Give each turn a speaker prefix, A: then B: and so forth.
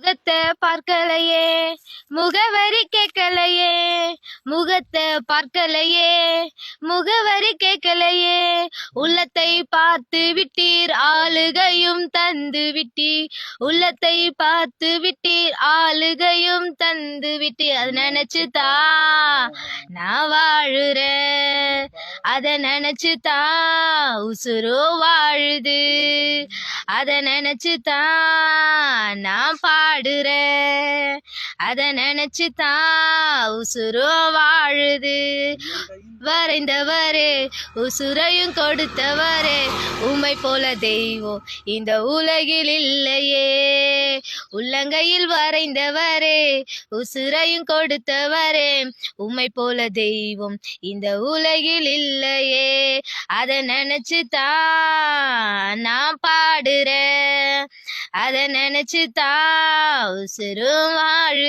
A: முகத்தை பார்க்கலையே, முகவரி கேட்கலையே, முகத்தை பார்க்கலையே, முகவரி கேட்கலையே. உள்ளத்தை பார்த்து விட்டீர், ஆளுகையும் தந்து விட்டீர். உள்ளத்தை பார்த்து விட்டீர், ஆளுகையும் தந்து விட்டீர். அதை நினைச்சுதான் நான் வாழுறேன், அதை நினைச்சுதான் உசுரோ வாழுது. அதை நினைச்சுதான் நான் பாடுறேன், அதை நினைச்சுதான் உசுரோ வாழுது. வரைந்தவரே, உசுரையும் கொடுத்தவரே, உம்மை போல தெய்வம் இந்த உலகில் இல்லையே. உள்ளங்கையில் வரைந்தவரே, உசுரையும் கொடுத்தவரே, உம்மை போல தெய்வம் இந்த உலகில் இல்லையே. அதை நினைச்சுதான் நான் பாடுறேன், அதை நினைச்சுதான் உசுரும் வாழு.